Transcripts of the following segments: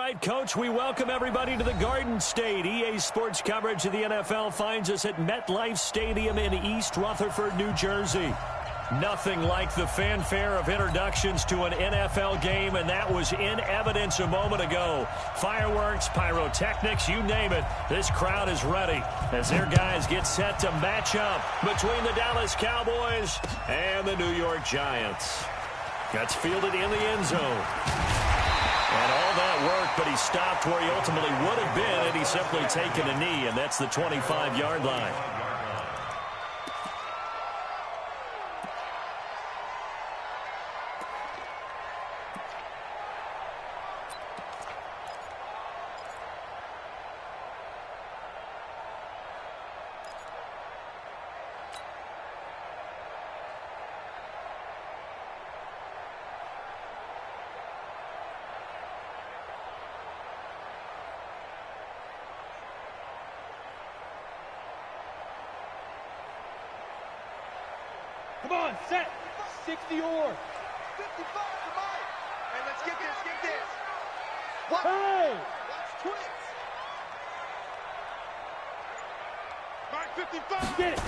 right, Coach, we welcome everybody to the Garden State. EA Sports coverage of the NFL finds us at MetLife Stadium in East Rutherford, New Jersey. Nothing like the fanfare of introductions to an NFL game, and that was in evidence a moment ago. Fireworks, pyrotechnics, you name it. This crowd is ready as their guys get set to match up between the Dallas Cowboys and the New York Giants. Gets fielded in the end zone. And all that work, but he stopped where he ultimately would have been had he simply taken a knee, and that's the 25-yard line. Come on, set. 60 or 55 to Mike. Hey, let's get this. What? Hey! Watch twins. Mike 55. Get it.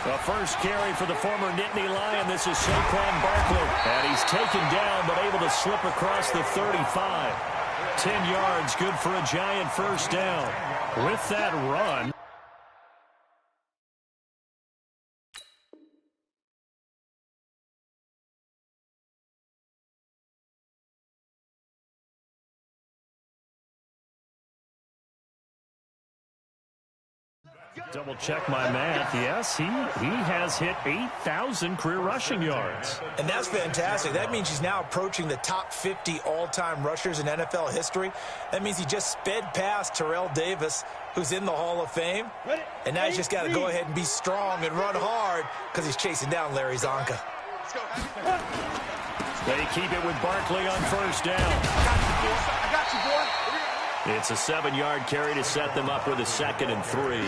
The first carry for the former Nittany Lion. This is Saquon Barkley. And he's taken down, but able to slip across the 35. 10 yards, good for a Giant first down. With that run. Double check my math. Yes, he has hit 8,000 career rushing yards. And that's fantastic. That means he's now approaching the top 50 all-time rushers in NFL history. That means he just sped past Terrell Davis, who's in the Hall of Fame. And now he's just got to go ahead and be strong and run hard because he's chasing down Larry Zonka. They keep it with Barkley on first down. I got you, boy. It's a 7-yard carry to set them up with a 2nd and 3.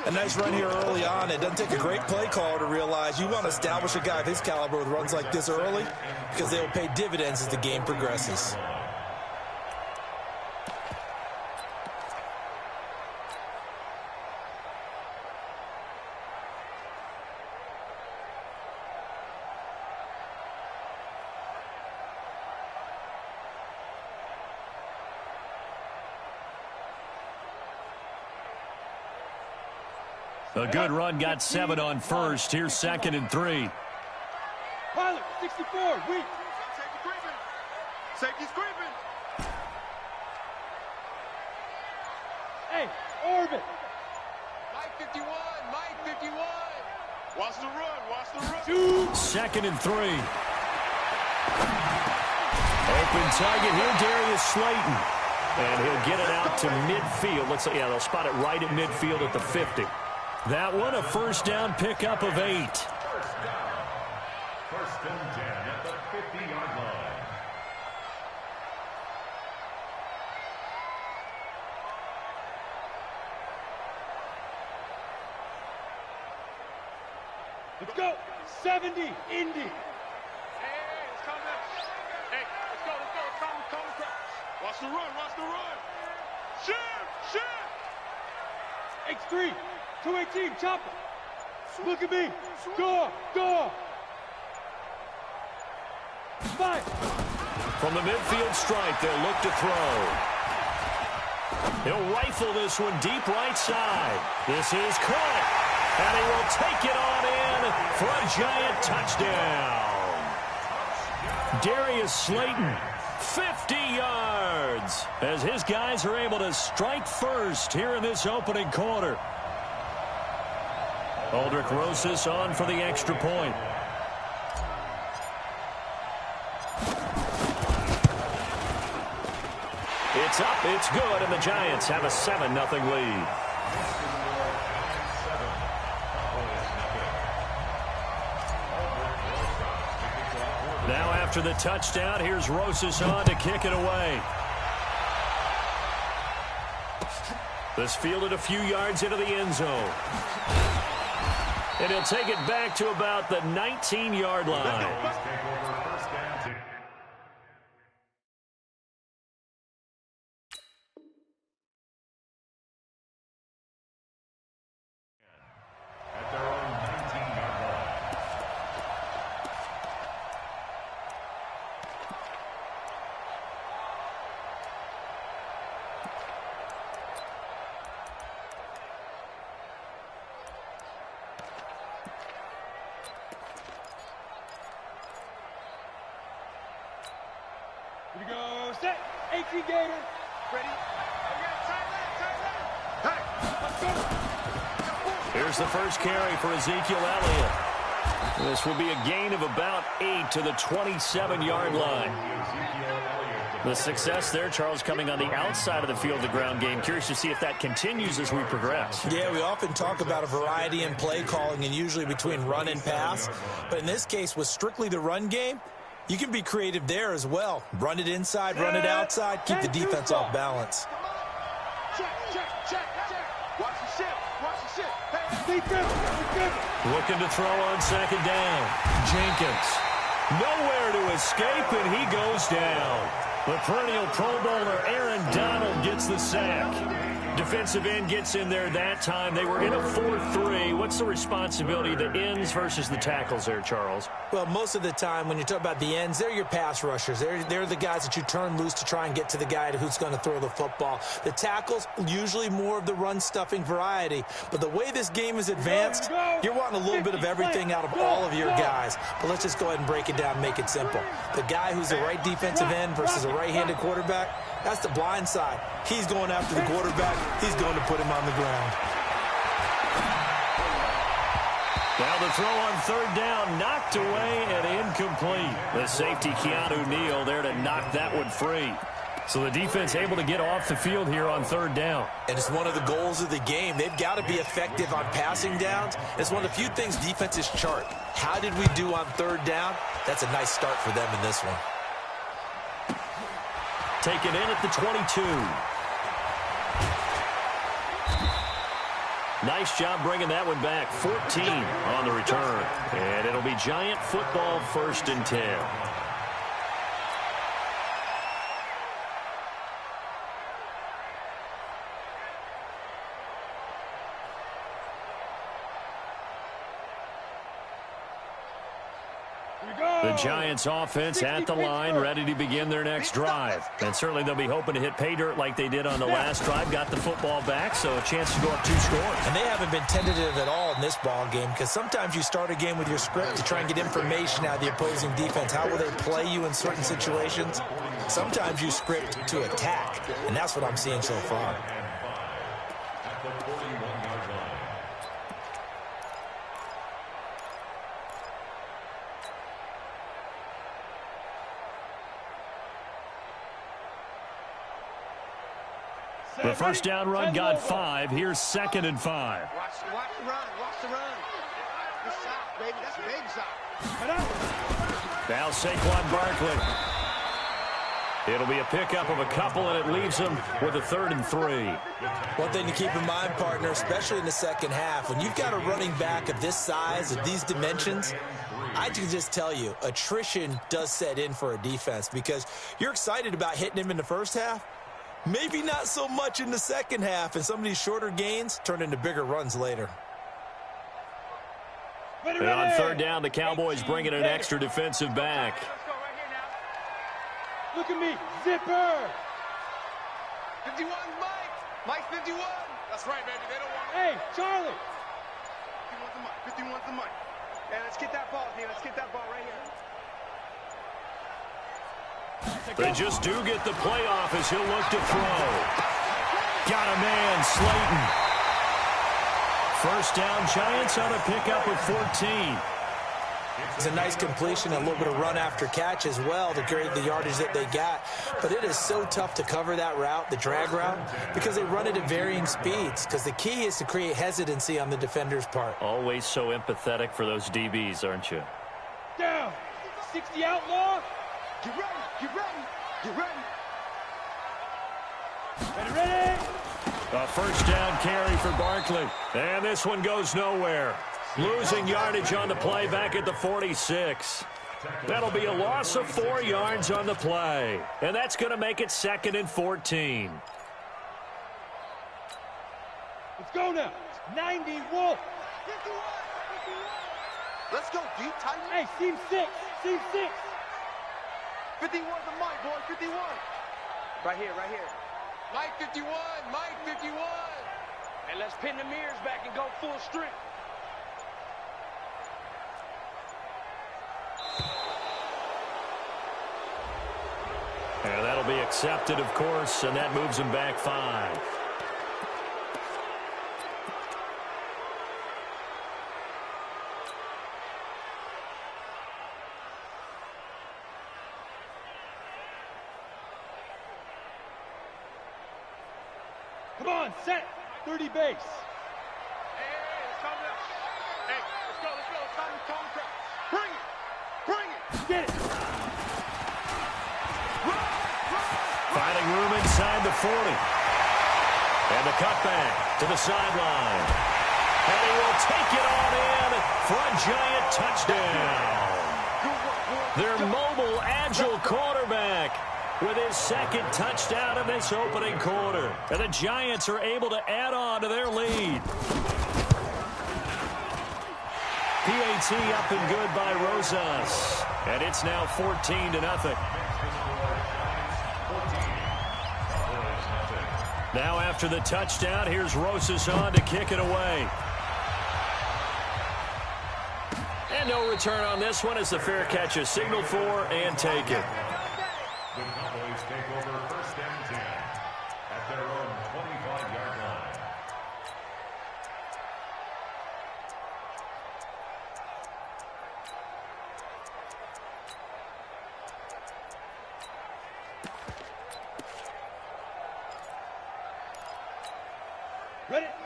A nice run here early on. It doesn't take a great play call to realize you want to establish a guy of his caliber with runs like this early because they will pay dividends as the game progresses. A good run, got 7 on first. Here's 2nd and 3. Pilot, 64, weak. Safety's creeping. Hey, orbit. Mike 51. Watch the run. Shoot. 2nd and 3. Open target here, Darius Slayton. And he'll get it out to midfield. Looks like, yeah, they'll spot it right at midfield at the 50. That one, a first down pickup of 8. First and 10 at the 50-yard line. Let's go. 70, Indy. Hey, it's coming. Hey, let's go. Come. Watch the run. Shift. X3, 218, chopper. Look at me. Door. Fire. From the midfield stripe, they'll look to throw. He'll rifle this one deep right side. This is caught. And he will take it on in for a Giant touchdown. Darius Slayton, 50 yards, as his guys are able to strike first here in this opening quarter. Aldrich Rosas on for the extra point. It's up, it's good, and the Giants have a 7-0 lead. Now after the touchdown, here's Rosas on to kick it away. This fielded a few yards into the end zone. And he'll take it back to about the 19-yard line. Set. 18 Gator. Ready? Hey, let's go. Here's the first carry for Ezekiel Elliott. This will be a gain of about 8 to the 27-yard line. The success there, Charles, coming on the outside of the field, the ground game. Curious to see if that continues as we progress. Yeah, we often talk about a variety in play calling and usually between run and pass. But in this case, with strictly the run game, you can be creative there as well. Run it inside, run it outside, keep the defense off balance. Check. Watch the ship. Hey, Looking to throw on second down. Jenkins. Nowhere to escape, and he goes down. The perennial Pro Bowler Aaron Donald gets the sack. Defensive end gets in there that time. They were in a 4-3. What's the responsibility of the ends versus the tackles there, Charles? Well, most of the time when you talk about the ends, they're your pass rushers. They're the guys that you turn loose to try and get to the guy who's going to throw the football. The tackles, usually more of the run-stuffing variety. But the way this game is advanced, you're wanting a little bit of everything out of all of your guys. But let's just go ahead and break it down and make it simple. The guy who's the right defensive end versus a right-handed quarterback, that's the blind side. He's going after the quarterback. He's going to put him on the ground. Now the throw on third down, knocked away and incomplete. The safety, Keanu Neal, there to knock that one free. So the defense able to get off the field here on third down. And it's one of the goals of the game. They've got to be effective on passing downs. It's one of the few things defenses chart. How did we do on third down? That's a nice start for them in this one. Taken in at the 22. Nice job bringing that one back. 14 on the return. And it'll be Giant football, 1st and 10. The Giants offense at the line, ready to begin their next drive. And certainly they'll be hoping to hit pay dirt like they did on the last drive. Got the football back, so a chance to go up 2 scores. And they haven't been tentative at all in this ball game, because sometimes you start a game with your script to try and get information out of the opposing defense. How will they play you in certain situations? Sometimes you script to attack, and that's what I'm seeing so far. The first down run got 5. Here's 2nd and 5. Watch the run. Watch the run. Good shot, baby. That's a baby shot. Now Saquon Barkley. It'll be a pickup of a couple, and it leaves them with a 3rd and 3. One thing to keep in mind, partner, especially in the second half, when you've got a running back of this size, of these dimensions, I can just tell you, attrition does set in for a defense, because you're excited about hitting him in the first half. Maybe not so much in the second half, and some of these shorter gains turn into bigger runs later. And on third down, the Cowboys bring in an extra defensive back. Look at me, zipper. 51, Mike. Mike 51. That's right, baby. They don't want it. Hey, Charlie. 51's the Mike. 51's the Mike. Hey, let's get that ball, D. Let's get that ball right here. They just do get the play off as he'll look to throw. Got a man, Slayton. First down, Giants on a pickup of 14. It's a nice completion, a little bit of run after catch as well to create the yardage that they got. But it is so tough to cover that route, the drag route, because they run it at varying speeds. Because the key is to create hesitancy on the defender's part. Always so empathetic for those DBs, aren't you? Down. 60 outlaw. Get ready. Get ready. Get ready. Ready. A first down carry for Barkley. And this one goes nowhere. Losing yardage on the play back at the 46. That'll be a loss of 4 yards on the play. And that's going to make it 2nd and 14. Let's go now. 90 Wolf. 51. Let's go deep, tight. Hey, seam 6. Seam 6. 51's the Mike, boy. 51. Right here, right here. Mike 51. Mike 51. And let's pin the mirrors back and go full strength. And And that'll be accepted, of course, and that moves him back 5. Come on, set. 30 base. Hey, it's time to... Hey, let's go. It's time to calm the crowd. Bring it. Get it. Finding room inside the 40. And the cutback to the sideline. And he will take it on in for a giant touchdown. Their mobile, agile quarterback with his second touchdown in this opening quarter. And the Giants are able to add on to their lead. PAT up and good by Rosas. And it's now 14-0. Now after the touchdown, here's Rosas on to kick it away. And no return on this one as the fair catch is signaled for and taken. The Cowboys take over 1st and 10 at their own 25-yard line.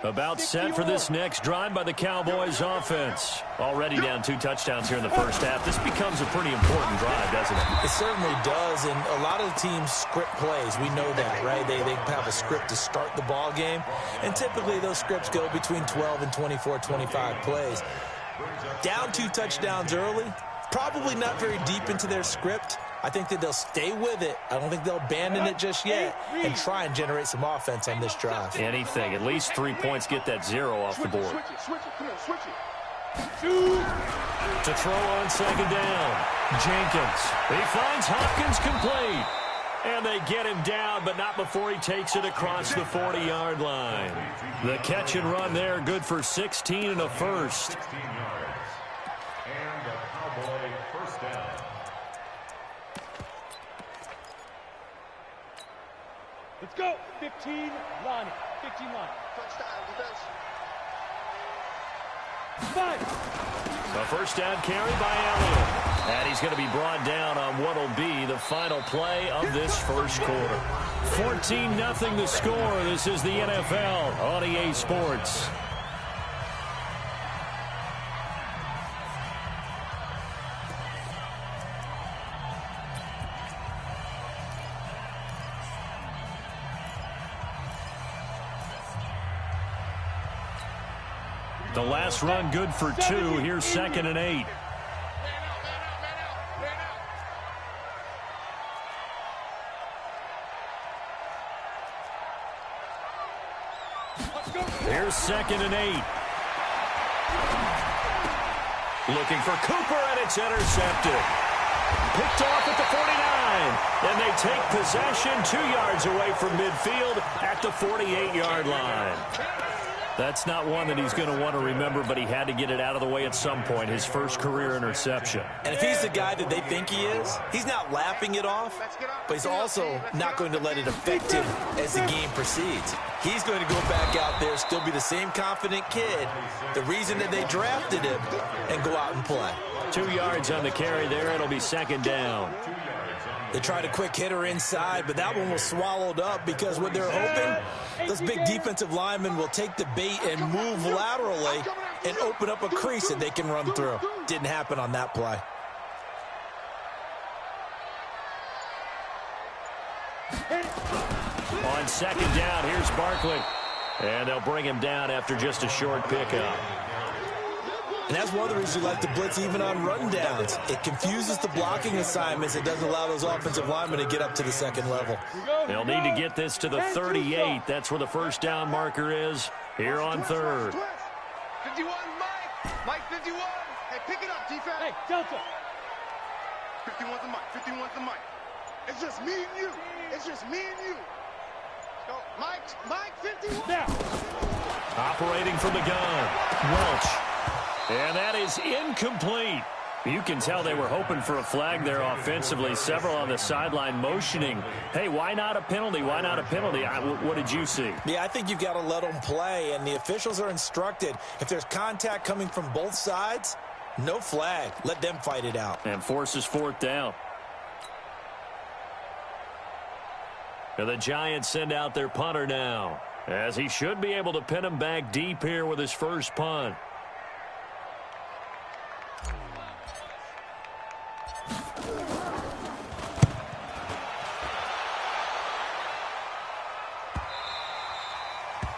About set for this next drive by the Cowboys offense. Already down 2 touchdowns here in the first half. This becomes a pretty important drive, doesn't it? It certainly does, and a lot of the teams script plays. We know that, right? They have a script to start the ball game, and typically those scripts go between 12 and 24, 25 plays. Down 2 touchdowns early, probably not very deep into their script. I think that they'll stay with it. I don't think they'll abandon it just yet and try and generate some offense on this drive. Anything. At least 3 points get that 0 off the board. Switch it. Come on, switch it. To throw on second down. Jenkins. He finds Hopkins complete. And they get him down, but not before he takes it across the 40-yard line. The catch and run there, good for 16 and a first. 16 yards. And the Cowboy 1st down. Let's go. 15, Lonnie. 15, Lonnie. Touchdown, defense. 5. A first down carry by Elliott. And he's going to be brought down on what will be the final play of this first quarter. 14-0 the score. This is the NFL on EA Sports. The last run good for 2. Here's 2nd and 8. Here's 2nd and 8. Looking for Cooper, and it's intercepted. Picked off at the 49. And they take possession 2 yards away from midfield at the 48-yard line. That's not one that he's going to want to remember, but he had to get it out of the way at some point, his first career interception. And if he's the guy that they think he is, he's not laughing it off, but he's also not going to let it affect him as the game proceeds. He's going to go back out there, still be the same confident kid, the reason that they drafted him, and go out and play. 2 yards on the carry there. It'll be 2nd down. They tried a quick hitter inside, but that one was swallowed up because what they're hoping, those big defensive linemen will take the bait and move laterally and open up a crease that they can run through. Didn't happen on that play. On 2nd down, here's Barkley. And they'll bring him down after just a short pickup. And that's one of the reasons we like to blitz even on rundowns. It confuses the blocking assignments. It doesn't allow those offensive linemen to get up to the 2nd level. They'll need to get this to the 38. That's where the first down marker is here on 3rd. 51, Mike. Mike, 51. Hey, pick it up, defense. Hey, Delta. 51's the Mike. 51's the Mike. It's just me and you. It's just me and you. Go, Mike, 51. Now. Operating from the gun, Welch. And that is incomplete. You can tell they were hoping for a flag there offensively. Several on the sideline motioning, hey, why not a penalty? Why not a penalty? What did you see? Yeah, I think you've got to let them play, and the officials are instructed. If there's contact coming from both sides, no flag. Let them fight it out. And forces fourth down. And the Giants send out their punter now, as he should be able to pin him back deep here with his first punt.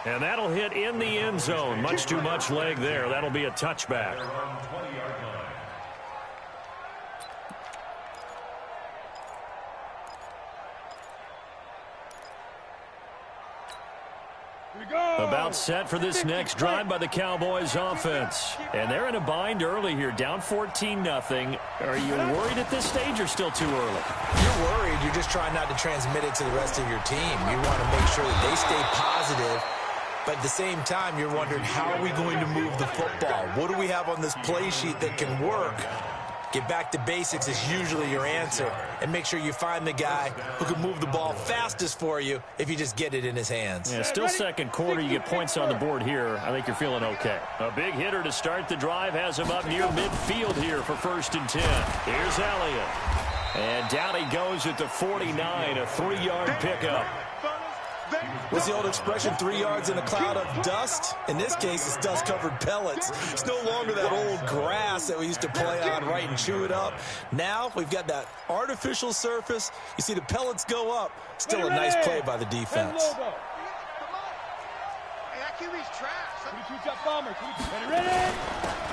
And that'll hit in the end zone. Much too much leg there. That'll be a touchback. About set for this next drive by the Cowboys offense. And they're in a bind early here, down 14-0. Are you worried at this stage or still too early? You're worried. You're just trying not to transmit it to the rest of your team. You want to make sure that they stay positive. But at the same time, you're wondering, how are we going to move the football? What do we have on this play sheet that can work? Get back to basics is usually your answer. And make sure you find the guy who can move the ball fastest for you if you just get it in his hands. Yeah, still second quarter. You get points on the board here. I think you're feeling okay. A big hitter to start the drive has him up near midfield here for 1st and 10. Here's Elliott. And down he goes at the 49, a 3-yard pickup. What's the old expression, 3 yards in a cloud of dust? In this case, it's dust-covered pellets. It's no longer that old grass that we used to play on, right, and chew it up. Now we've got that artificial surface. You see the pellets go up. Still a nice play by the defense.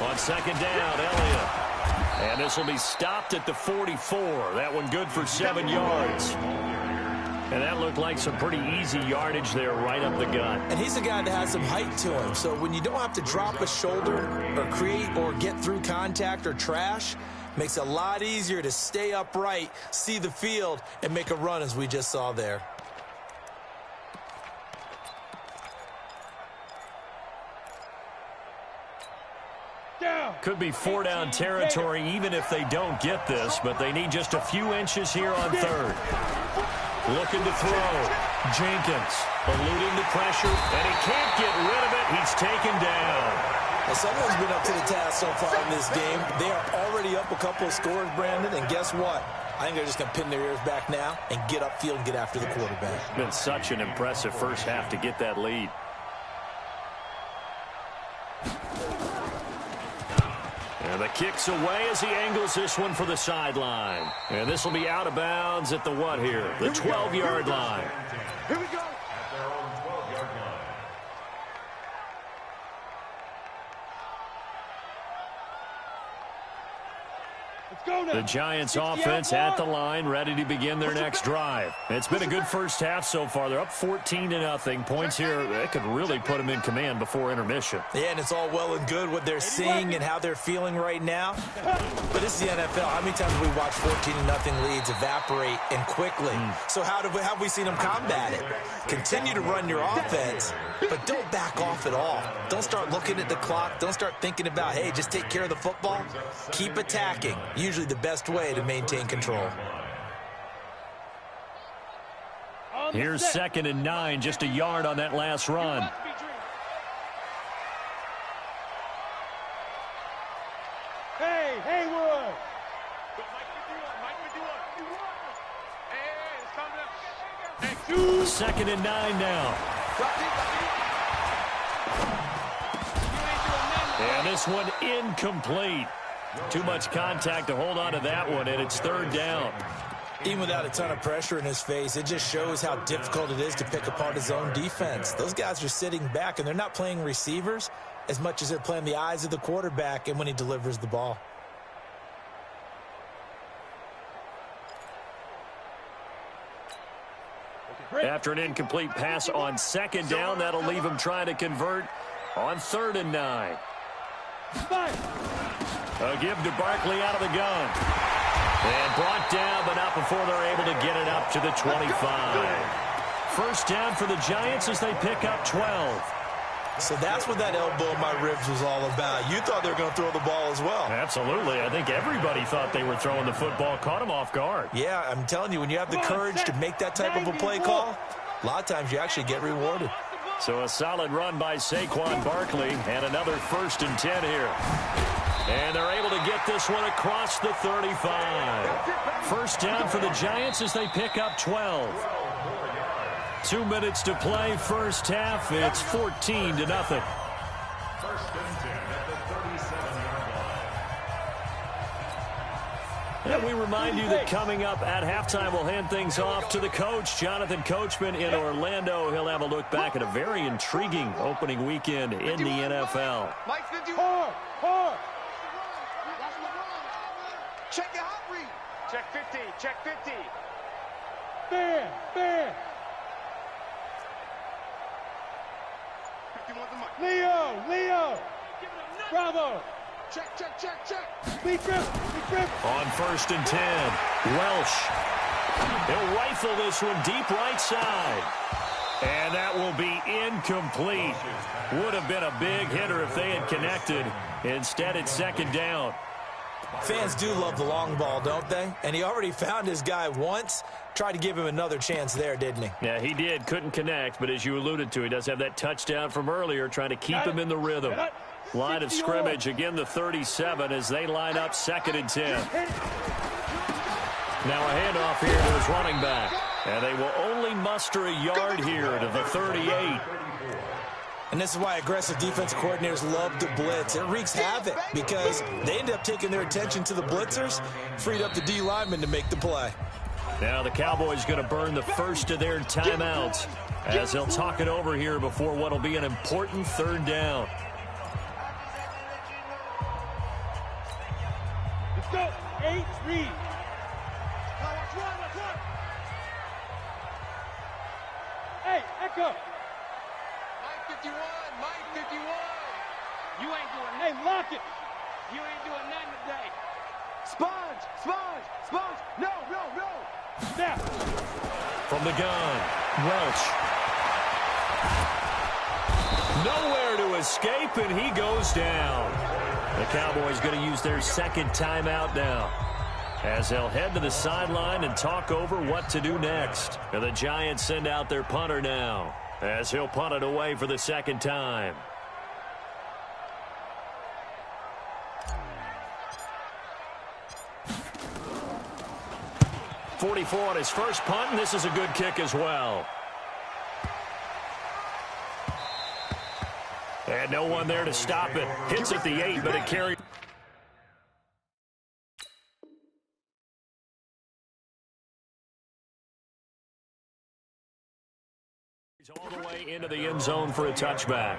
On 2nd down, Elliott. And this will be stopped at the 44. That one good for 7 yards. And that looked like some pretty easy yardage there right up the gut. And he's a guy that has some height to him. So when you don't have to drop a shoulder or create or get through contact or trash, makes it a lot easier to stay upright, see the field, and make a run as we just saw there. Could be 4-down territory even if they don't get this, but they need just a few inches here on 3rd. Looking to throw. Jenkins eluding the pressure, and he can't get rid of it. He's taken down. Well, someone's been up to the task so far in this game. They are already up a couple of scores, Brandon, and guess what? I think they're just going to pin their ears back now and get upfield and get after the quarterback. It's been such an impressive first half to get that lead. And the kick's away as he angles this one for the sideline. And this will be out of bounds at the what here? The 12-yard line. Here we go. At their own 12-yard line. The Giants offense at the line, ready to begin their next drive. It's been a good first half so far. They're up 14-0. Points here, that could really put them in command before intermission. Yeah, and it's all well and good what they're seeing and how they're feeling right now. But this is the NFL. How many times have we watched 14-0 leads evaporate and quickly? So how have we seen them combat it? Continue to run your offense, but don't back off at all. Don't start looking at the clock. Don't start thinking about, hey, just take care of the football. Keep attacking. Usually the best way to maintain control. Here's 2nd and 9, just a yard on that last run. Hey, Haywood! Hey, 2nd and 9 now. And this one incomplete. Too much contact to hold on to that one, and it's 3rd down. Even without a ton of pressure in his face, it just shows how difficult it is to pick apart his own defense. Those guys are sitting back, and they're not playing receivers as much as they're playing the eyes of the quarterback and when he delivers the ball. After an incomplete pass on 2nd down, that'll leave him trying to convert on 3rd and 9. A give to Barkley out of the gun. And brought down, but not before they're able to get it up to the 25. First down for the Giants as they pick up 12. So that's what that elbow in my ribs was all about. You thought they were going to throw the ball as well. Absolutely. I think everybody thought they were throwing the football, caught him off guard. Yeah, I'm telling you, when you have the courage to make that type of a play call, a lot of times you actually get rewarded. So a solid run by Saquon Barkley and another 1st and 10 here. And they're able to get this one across the 35. First down for the Giants as they pick up 12. 2 minutes to play, first half. It's 14-0. 1st and 10 at the 37-yard line. And we remind you that coming up at halftime, we'll hand things off to the coach, Jonathan Coachman in Orlando. He'll have a look back at a very intriguing opening weekend in the NFL. Mike 51. Check your hot read. Check 50. Check 50. Fair. 51's the mic. Leo. Bravo. Check. Big grip. On 1st and 10, Welsh. He'll rifle this one deep right side. And that will be incomplete. Would have been a big hitter if they had connected. Instead, it's 2nd down. Fans do love the long ball, don't they? And he already found his guy once. Tried to give him another chance there, didn't he? Yeah, he did. Couldn't connect, but as you alluded to, he does have that touchdown from earlier, trying to keep him in the rhythm. Line of scrimmage, again the 37 as they line up 2nd and 10. Now a handoff here to his running back. And they will only muster a yard here to the 38. And this is why aggressive defensive coordinators love to blitz. It wreaks havoc because they end up taking their attention to the blitzers, freed up the D lineman to make the play. Now the Cowboys going to burn the first of their timeouts as they'll talk it over here before what will be an important 3rd down. Let's go. 8, read. Let's run. Hey, Echo. Mike 51. You ain't doing nothing. Hey, lock it. You ain't doing nothing today. Sponge. No. Snap. From the gun, Welch. Nowhere to escape, and he goes down. The Cowboys going to use their 2nd timeout now as they'll head to the sideline and talk over what to do next. And the Giants send out their punter now as he'll punt it away for the 2nd time. .44 on his first punt, and this is a good kick as well. And no one there to stop it. Hits at the 8, but it carries all the way into the end zone for a touchback.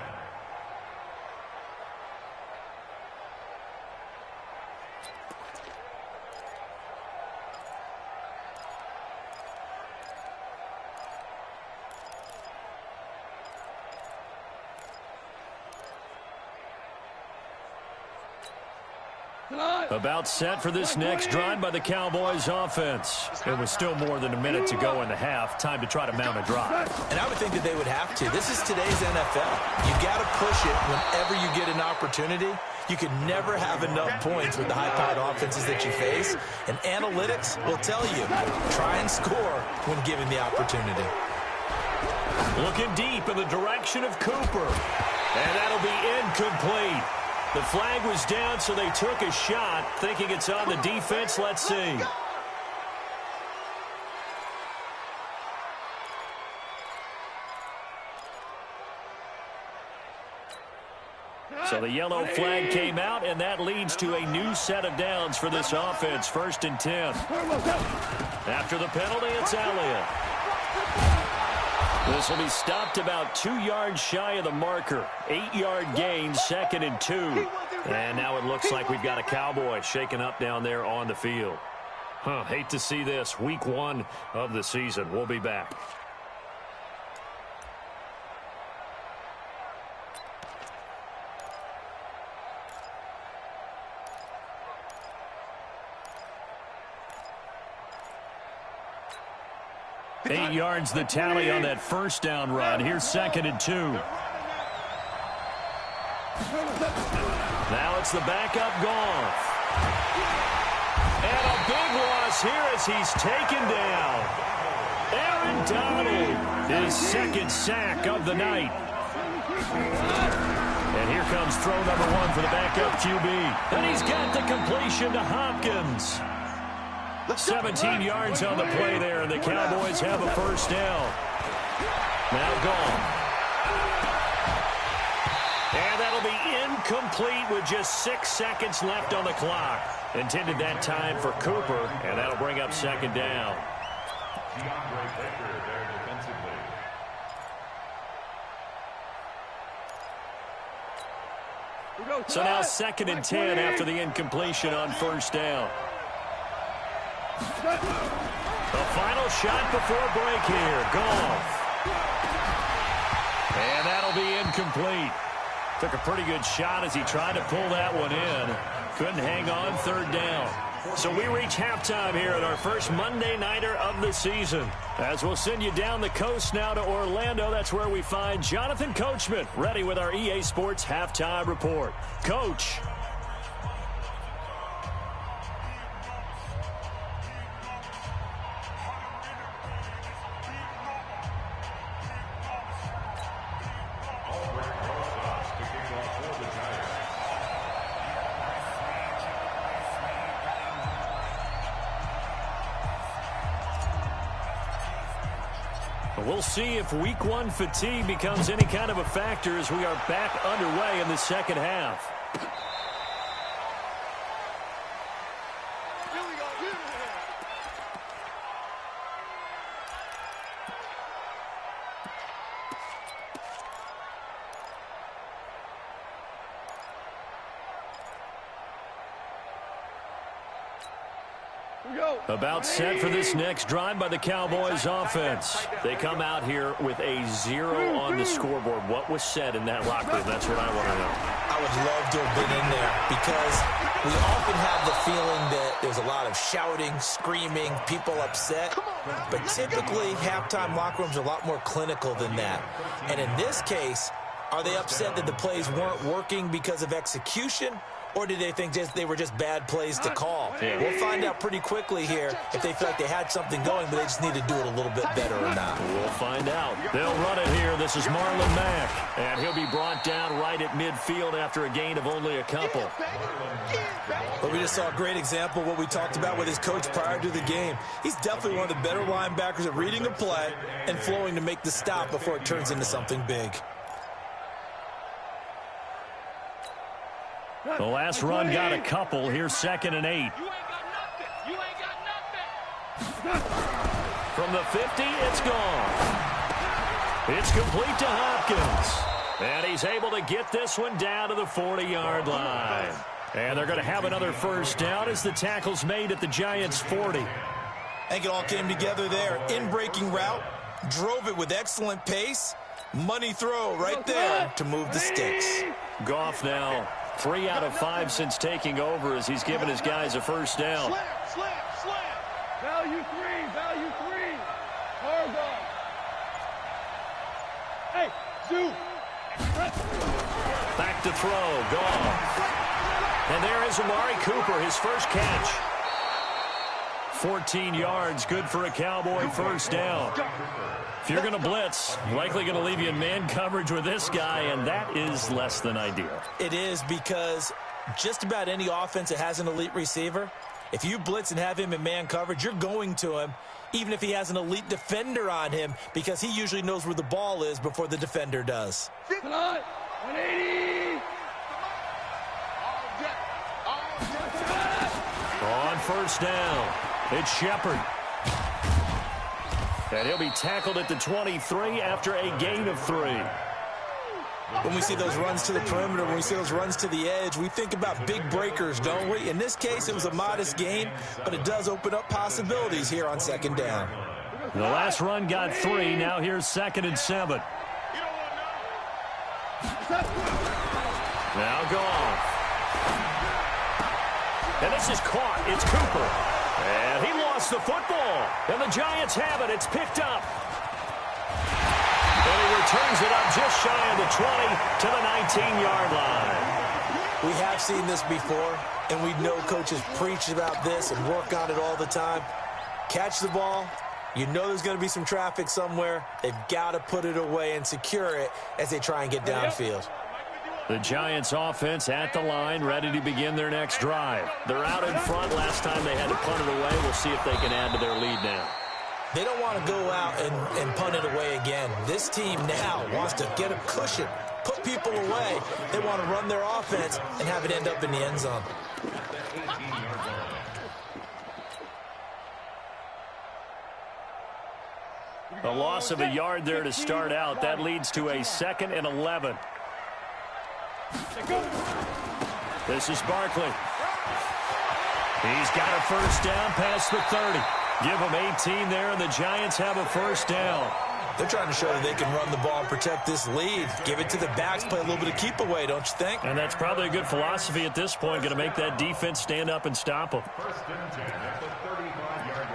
About set for this next drive by the Cowboys offense. It was still more than a minute to go in the half. Time to try to mount a drive. And I would think that they would have to. This is today's NFL. You got to push it whenever you get an opportunity. You can never have enough points with the high-powered offenses that you face. And analytics will tell you, try and score when given the opportunity. Looking deep in the direction of Cooper. And that'll be incomplete. The flag was down, so they took a shot, thinking it's on the defense. Let's see. So the yellow flag came out, and that leads to a new set of downs for this offense. 1st and 10. After the penalty, it's Elliott. This will be stopped about 2 yards shy of the marker. 8-yard gain, 2nd and 2. And now it looks like we've got a Cowboy shaking up down there on the field. Hate to see this. Week 1 of the season. We'll be back. Eight yards the tally on that first down run. Here's 2nd and 2. Now it's the backup Goff. And a big loss here as he's taken down. Aaron Donald, his second sack of the night. And here comes throw number 1 for the backup QB. And he's got the completion to Hopkins. 17 yards on the play there, and the Cowboys have a first down. Now Goff. And that'll be incomplete with just 6 seconds left on the clock. Intended that time for Cooper, and that'll bring up second down. So now 2nd and 10 after the incompletion on first down. The final shot before break here. Goff. And that'll be incomplete. Took a pretty good shot as he tried to pull that one in. Couldn't hang on, 3rd down. So we reach halftime here at our first Monday Nighter of the season. As we'll send you down the coast now to Orlando, that's where we find Jonathan Coachman, ready with our EA Sports Halftime Report. Coach. We'll see if week 1 fatigue becomes any kind of a factor as we are back underway in the second half. About set for this next drive by the Cowboys offense. They come out here with a 0 on the scoreboard. What was said in that locker room? That's what I want to know. I would love to have been in there because we often have the feeling that there's a lot of shouting, screaming, people upset. But typically, halftime locker rooms are a lot more clinical than that. And in this case, are they upset that the plays weren't working because of execution? Or did they think they were just bad plays to call? Yeah. We'll find out pretty quickly here if they feel like they had something going, but they just need to do it a little bit better or not. We'll find out. They'll run it here. This is Marlon Mack. And he'll be brought down right at midfield after a gain of only a couple. But we just saw a great example of what we talked about with his coach prior to the game. He's definitely one of the better linebackers at reading a play and flowing to make the stop before it turns into something big. The last run got a couple. Here's 2nd and 8. You ain't got nothing. You ain't got nothing. From the 50, it's gone. It's complete to Hopkins. And he's able to get this one down to the 40-yard line. And they're going to have another first down as the tackle's made at the Giants' 40. I think it all came together there. In-breaking route, drove it with excellent pace. Money throw right there to move the sticks. Goff now 3 out of 5 since taking over as he's given his guys a first down. Slam, slam, slam. Value 3, value 3. Hard ball. Hey, Zoo. Back to throw, Goff. And there is Amari Cooper, his first catch. 14 yards, good for a Cowboy first down. If you're going to blitz, likely going to leave you in man coverage with this guy, and that is less than ideal. It is because just about any offense that has an elite receiver, if you blitz and have him in man coverage, you're going to him, even if he has an elite defender on him, because he usually knows where the ball is before the defender does. 180. On first down, it's Shepard. And he'll be tackled at the 23 after a gain of 3. When we see those runs to the perimeter, when we see those runs to the edge, we think about big breakers, don't we? In this case, it was a modest gain, but it does open up possibilities here on 2nd down. The last run got 3. Now here's 2nd and 7. Now Goff. And this is caught. It's Cooper. And he lost the football. And the Giants have it. It's picked up. And he returns it up just shy of the the 20 to the 19-yard line. We have seen this before, and we know coaches preach about this and work on it all the time. Catch the ball. You know there's going to be some traffic somewhere. They've got to put it away and secure it as they try and get downfield. The Giants offense at the line, ready to begin their next drive. They're out in front. Last time they had to punt it away. We'll see if they can add to their lead now. They don't want to go out and punt it away again. This team now wants to get a cushion, put people away. They want to run their offense and have it end up in the end zone. A loss of a yard there to start out. That leads to a 2nd and 11. This is Barkley. He's got a first down past the 30. Give them 18 there, and the Giants have a first down. They're trying to show that they can run the ball and protect this lead. Give it to the backs, play a little bit of keep away, don't you think? And that's probably a good philosophy at this point. Going to make that defense stand up and stop them. First and 10 at the 35-yard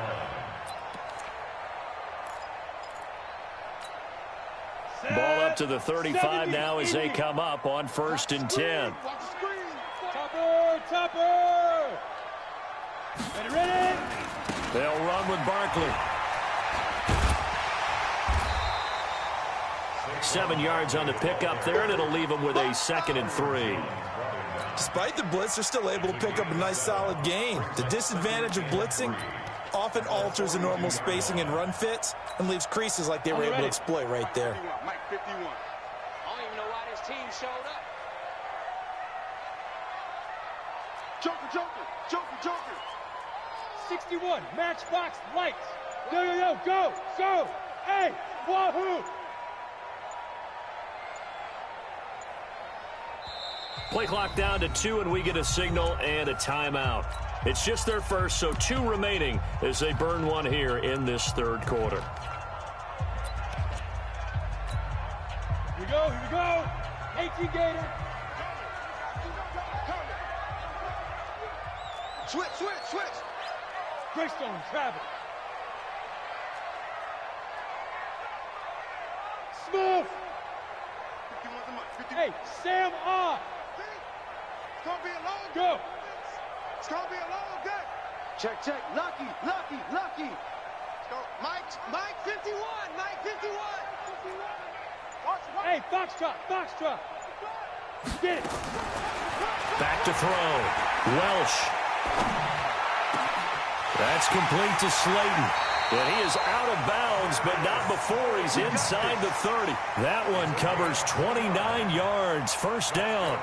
line. Ball up to the 35 now as they come up on 1st and 10. Topper! Ready? They'll run with Barkley. 7 yards on the pickup there, and it'll leave them with a 2nd and 3. Despite the blitz, they're still able to pick up a nice solid gain. The disadvantage of blitzing often alters the normal spacing and run fits and leaves creases like they were able to exploit right there. Mike 51. I don't even know why this team showed up. Joker. 61, matchbox lights. Yo, go! Hey, wahoo! Play clock down to 2, and we get a signal and a timeout. It's just their first, so 2 remaining as they burn one here in this 3rd quarter. Here we go. 18 Gator. Switch. Greystone travel. Smooth. 51's the mic. 51. Hey, Sam on. It's gonna be a long Go. It's gonna be a long day. Check. Lucky. Let's go. Mike 51. Watch. Hey, Foxtrot. Get it. Back to throw. Welsh. That's complete to Slayton. And he is out of bounds, but not before he's inside the 30. That one covers 29 yards. First down.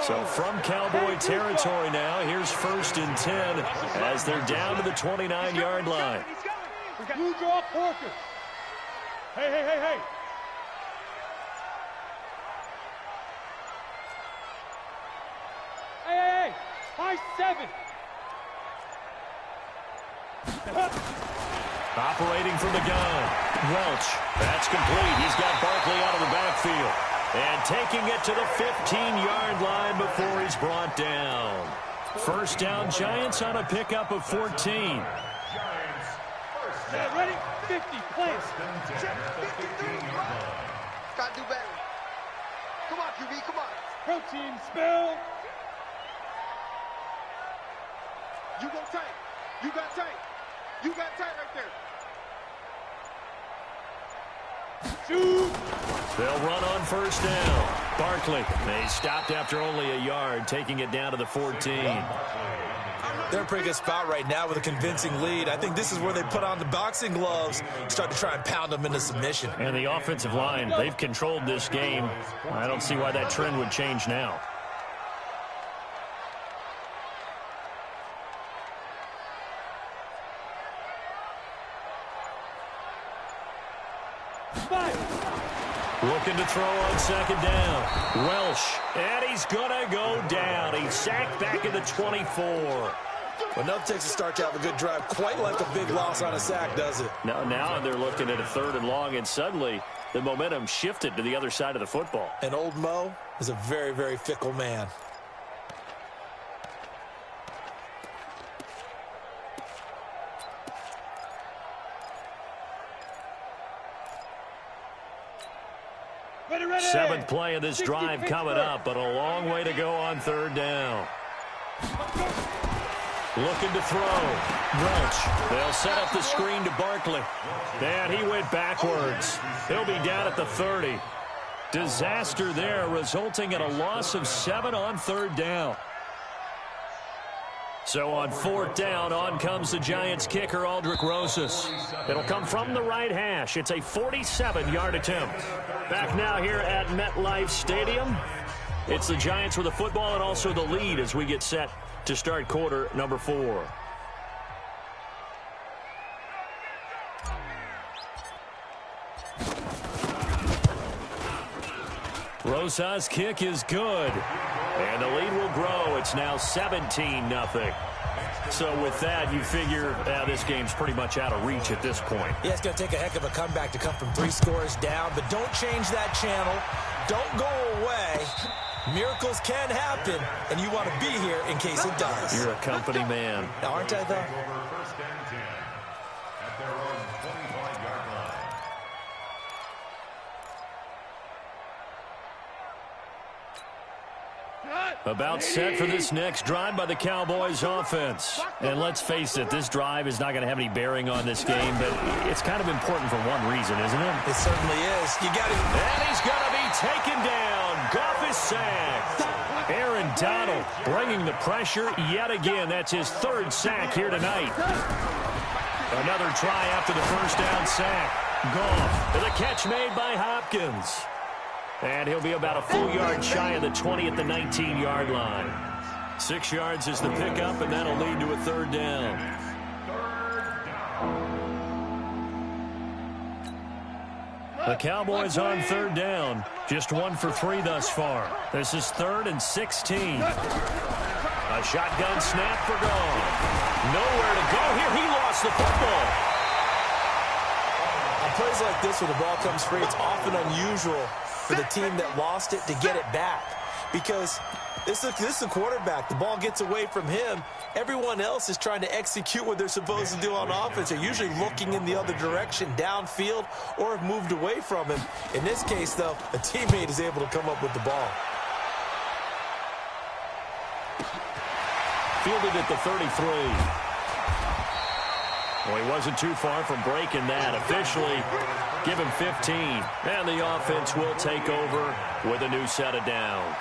So from Cowboy territory now, here's 1st and 10 as they're down to the 29-yard line. Blue draw Porker. Hey. Hey. High 7. Operating from the gun. Welch. That's complete. He's got Barkley out of the backfield. And taking it to the 15-yard line before he's brought down. First down, Giants on a pickup of 14. Ready? 50, plant. Check 53. Gotta do better. Come on, QB, come on. Protein spill. You go tight. You got tight right there. Shoot. They'll run on first down. Barkley. They stopped after only a yard, taking it down to the 14. They're in a pretty good spot right now with a convincing lead. I think this is where they put on the boxing gloves, start to try and pound them into submission. And the offensive line, they've controlled this game. I don't see why that trend would change now. Looking to throw on second down. Welsh, and he's going to go down. He's sacked back at the 24. Well, enough takes a start to have a good drive. Quite like a big loss on a sack, does it? Now they're looking at a 3rd and long, and suddenly the momentum shifted to the other side of the football. And old Mo is a very, very fickle man. Seventh play of this drive coming up, but a long way to go on third down. Looking to throw. Welch. They'll set up the screen to Barkley. And he went backwards. He'll be down at the 30. Disaster there, resulting in a loss of 7 on third down. So on fourth down, on comes the Giants kicker, Aldrick Rosas. It'll come from the right hash. It's a 47-yard attempt. Back now here at MetLife Stadium. It's the Giants with the football and also the lead as we get set to start quarter number 4. Rosas' kick is good. And the lead will grow. It's now 17-0. So with that, you figure this game's pretty much out of reach at this point. Yeah, it's going to take a heck of a comeback to come from 3 scores down. But don't change that channel. Don't go away. Miracles can happen, and you want to be here in case it does. You're a company man. Aren't I, though? First and 10 at their own 25-yard line. About set for this next drive by the Cowboys offense. And let's face it, this drive is not going to have any bearing on this game, but it's kind of important for one reason, isn't it? It certainly is. You got to... And he's going to be taken down. Goff is sacked. Aaron Donald bringing the pressure yet again. That's his 3rd sack here tonight. Another try after the first down sack. Goff with a catch made by Hopkins. And he'll be about a full yard shy of the 20 at the 19-yard line. 6 yards is the pickup, and that'll lead to a 3rd down. The Cowboys on 3rd down. Just 1 for 3 thus far. This is 3rd and 16. A shotgun snap for Goff. Nowhere to go here. He lost the football. On plays like this where the ball comes free, it's often unusual for the team that lost it to get it back. Because this is the quarterback. The ball gets away from him. Everyone else is trying to execute what they're supposed to do on offense. They're usually looking in the other direction, downfield, or have moved away from him. In this case, though, a teammate is able to come up with the ball. Fielded at the 33. Well, he wasn't too far from breaking that. Officially, give him 15. And the offense will take over with a new set of downs.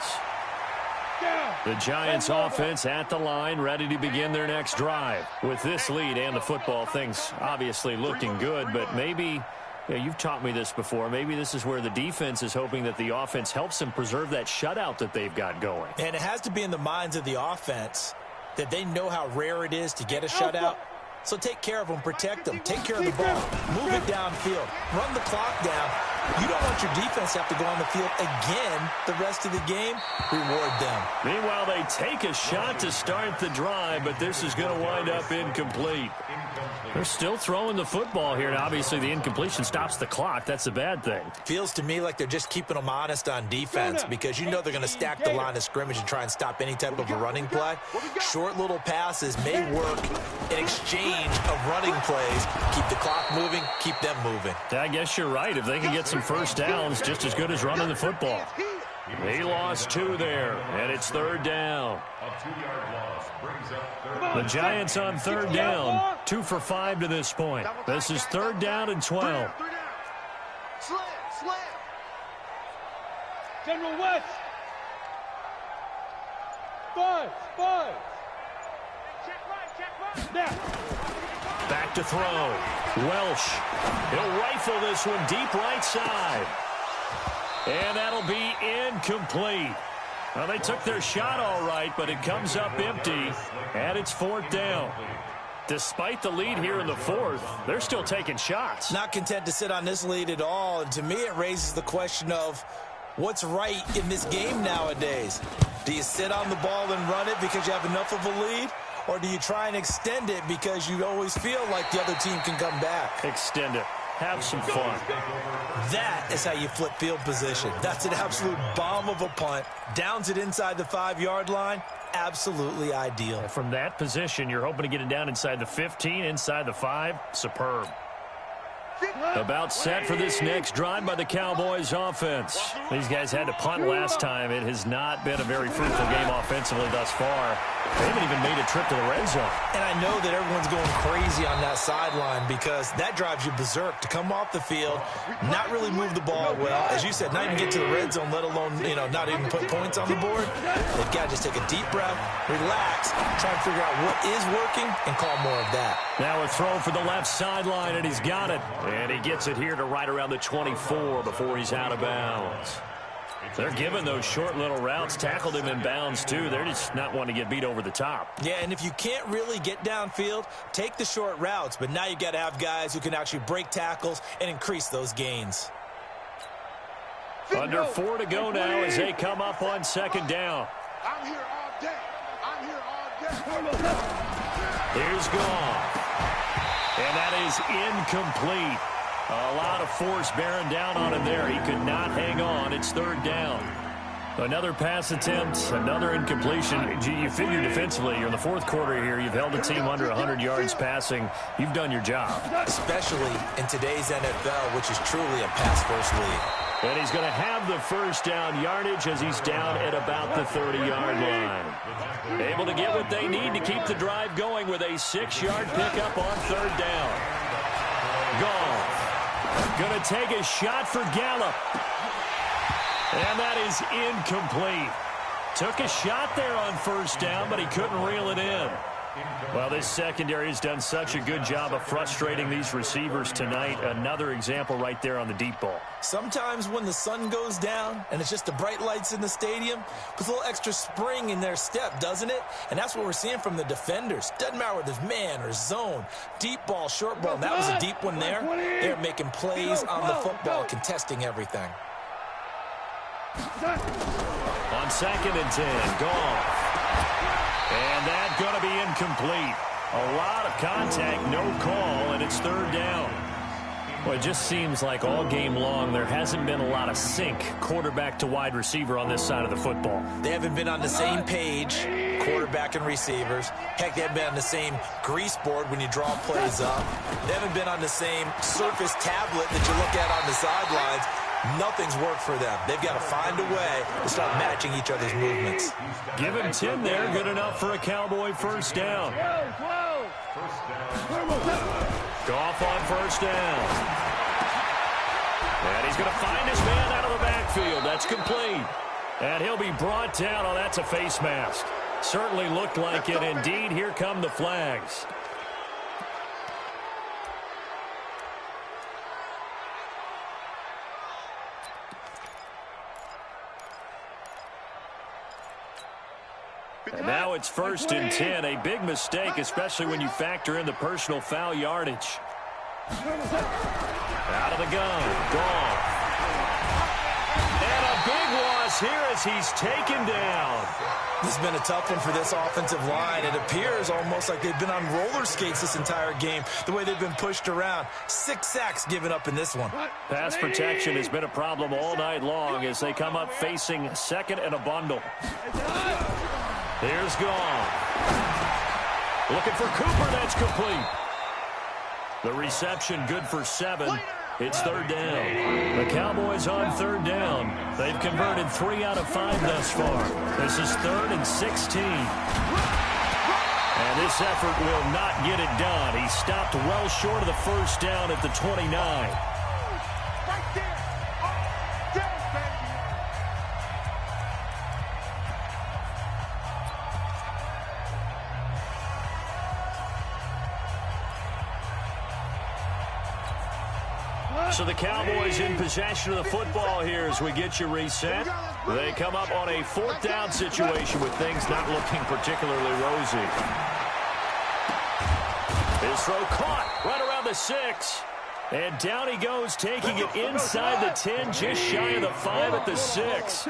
The Giants offense at the line, ready to begin their next drive. With this lead and the football, things obviously looking good, but maybe, you've taught me this before, maybe this is where the defense is hoping that the offense helps them preserve that shutout that they've got going. And it has to be in the minds of the offense that they know how rare it is to get a shutout. So take care of them, protect them, take care of the ball, move it downfield, run the clock down. You don't want your defense to have to go on the field again the rest of the game. Reward them. Meanwhile, they take a shot to start the drive, but this is going to wind up incomplete. They're still throwing the football here, and obviously the incompletion stops the clock. That's a bad thing. Feels to me like they're just keeping them honest on defense because you know they're going to stack the line of scrimmage and try and stop any type of a running play. Short little passes may work in exchange of running plays. Keep the clock moving, keep them moving. I guess you're right. If they can get some first downs, just as good as running the football. He lost 2 there, and it's 3rd down. A 2-yard loss brings up 3rd. The Giants on 3rd down, 2 for 5 to this point. This is 3rd down and 12. Slam, slam. General West. Buzz. Check right. Now. Back to throw. Welsh. He'll rifle this one deep right side. And that'll be incomplete. Well, they took their shot all right, but it comes up empty, and it's 4th down. Despite the lead here in the 4th, they're still taking shots. Not content to sit on this lead at all, and to me it raises the question of what's right in this game nowadays. Do you sit on the ball and run it because you have enough of a lead, or do you try and extend it because you always feel like the other team can come back? Extend it. Have some fun. That is how you flip field position. That's an absolute bomb of a punt. Downs it inside the 5-yard line. Absolutely ideal. From that position, you're hoping to get it down inside the 15, inside the 5. Superb. About set for this next drive by the Cowboys offense. These guys had to punt last time. It has not been a very fruitful game offensively thus far. They haven't even made a trip to the red zone. And I know that everyone's going crazy on that sideline because that drives you berserk to come off the field, not really move the ball well. As you said, not even get to the red zone, let alone, not even put points on the board. They've got to just take a deep breath, relax, try and figure out what is working, and call more of that. Now a throw for the left sideline, and he's got it. And he gets it here to right around the 24 before he's out of bounds. They're giving those short little routes, tackled him in bounds, too. They're just not wanting to get beat over the top. Yeah, and if you can't really get downfield, take the short routes. But now you've got to have guys who can actually break tackles and increase those gains. Under 4 to go now as they come up on second down. I'm here all day. I'm here all day. Here's Goff. And that is incomplete. A lot of force bearing down on him there. He could not hang on. It's third down. Another pass attempt, another incompletion. You figure defensively, you're in the fourth quarter here. You've held the team under 100 yards passing. You've done your job. Especially in today's NFL, which is truly a pass-first league. And he's going to have the first down yardage as he's down at about the 30-yard line. Able to get what they need to keep the drive going with a 6-yard pickup on third down. Goff. Going to take a shot for Gallup. And that is incomplete. Took a shot there on first down, but he couldn't reel it in. Well, this secondary has done such a good job of frustrating these receivers tonight. Another example right there on the deep ball. Sometimes when the sun goes down and it's just the bright lights in the stadium, puts a little extra spring in their step, doesn't it? And that's what we're seeing from the defenders. Doesn't matter whether it's man or zone, deep ball, short ball. That was a deep one there. They're making plays on the football, contesting everything. On second and 10, Goff. And that's going to be incomplete. A lot of contact, no call, and it's third down. Well, it just seems like all game long there hasn't been a lot of sync quarterback to wide receiver on this side of the football. They haven't been on the same page, quarterback and receivers. Heck, they haven't been on the same grease board when you draw plays up. They haven't been on the same surface tablet that you look at on the sidelines. Nothing's worked for them. They've got to find a way to start matching each other's movements. Give him 10 there. Good enough for a Cowboy first down. Goff on first down. And he's going to find his man out of the backfield. That's complete. And he'll be brought down. Oh, that's a face mask. Certainly looked like it. Indeed, here come the flags. And now it's first and 10. A big mistake, especially when you factor in the personal foul yardage. Out of the gun. Goff. And a big loss here as he's taken down. This has been a tough one for this offensive line. It appears almost like they've been on roller skates this entire game, the way they've been pushed around. 6 sacks given up in this one. Pass protection has been a problem all night long as they come up facing second and a bundle. Here's Goff. Looking for Cooper. That's complete. The reception good for 7. It's third down. The Cowboys on third down. They've converted 3 out of 5 thus far. This is 3rd and 16. And this effort will not get it done. He stopped well short of the first down at the 29. Right there. Oh, down, baby. So the Cowboys in possession of the football here as we get you reset. They come up on a 4th down situation with things not looking particularly rosy. His throw caught right around the 6. And down he goes, taking it inside the 10, just shy of the 5 at the 6.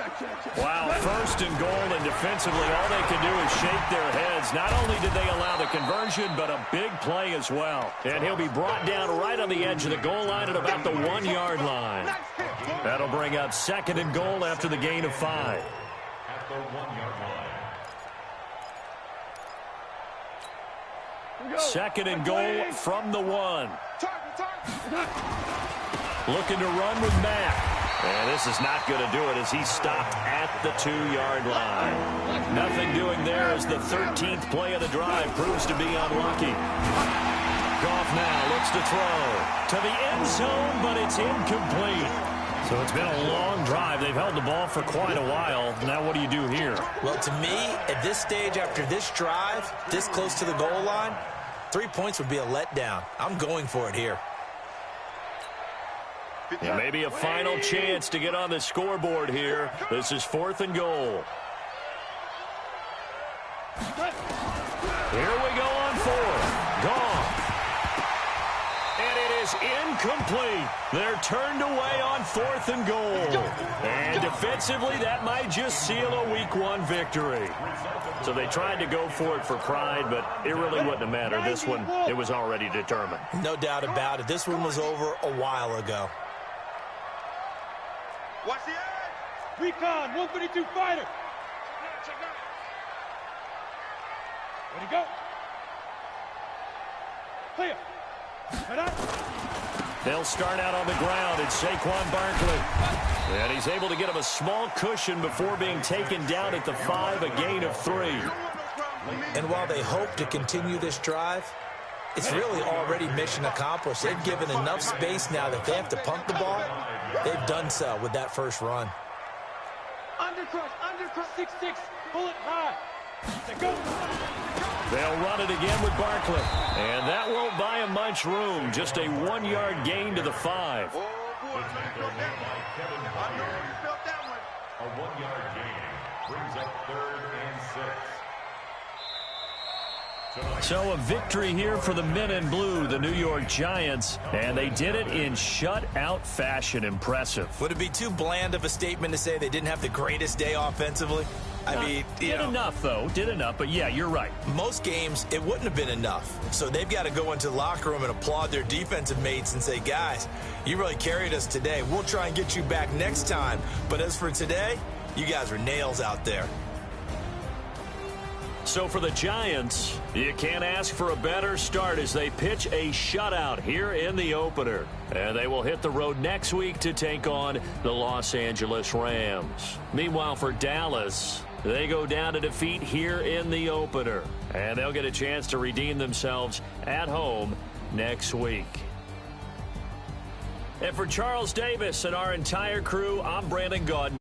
Wow, first and goal, and defensively all they can do is shake their heads. Not only did they allow the conversion, but a big play as well. And he'll be brought down right on the edge of the goal line at about the 1-yard line. That'll bring up 2nd and goal after the gain of 5. At the 1-yard line. 2nd and goal from the 1. Looking to run with Mack. And this is not going to do it as he's stopped at the 2-yard line. Nothing doing there as the 13th play of the drive proves to be unlucky. Goff now looks to throw to the end zone, but it's incomplete. So it's been a long drive. They've held the ball for quite a while. Now what do you do here? Well, to me, at this stage after this drive, this close to the goal line, 3 points would be a letdown. I'm going for it here. Yeah, maybe a final chance to get on the scoreboard here. This is 4th and goal. Here we go on 4th. Gone. And it is incomplete. They're turned away on 4th and goal. And defensively, that might just seal a Week 1 victory. So they tried to go for it for pride, but it really wouldn't have mattered. This one, it was already determined. No doubt about it. This one was over a while ago. Watch the edge. Recon, 132 fighter. Ready, go. Clear. Right up. They'll start out on the ground. It's Saquon Barkley. And he's able to get him a small cushion before being taken down at the 5, a gain of 3. And while they hope to continue this drive, it's really already mission accomplished. They've given enough space now that if they have to punt the ball, they've done so with that first run. Undercrush, 6-6, pull it high. Go. They'll run it again with Barkley. And that won't buy him much room. Just a 1-yard gain to the 5. Oh, boy. I know you felt that one. A 1-yard gain brings up 3rd and 6. So a victory here for the men in blue, the New York Giants, and they did it in shutout fashion. Impressive. Would it be too bland of a statement to say they didn't have the greatest day offensively? I mean, did enough, though. Did enough, but yeah, you're right. Most games, it wouldn't have been enough. So they've got to go into the locker room and applaud their defensive mates and say, guys, you really carried us today. We'll try and get you back next time. But as for today, you guys were nails out there. So for the Giants, you can't ask for a better start as they pitch a shutout here in the opener. And they will hit the road next week to take on the Los Angeles Rams. Meanwhile, for Dallas, they go down to defeat here in the opener. And they'll get a chance to redeem themselves at home next week. And for Charles Davis and our entire crew, I'm Brandon Gaudin.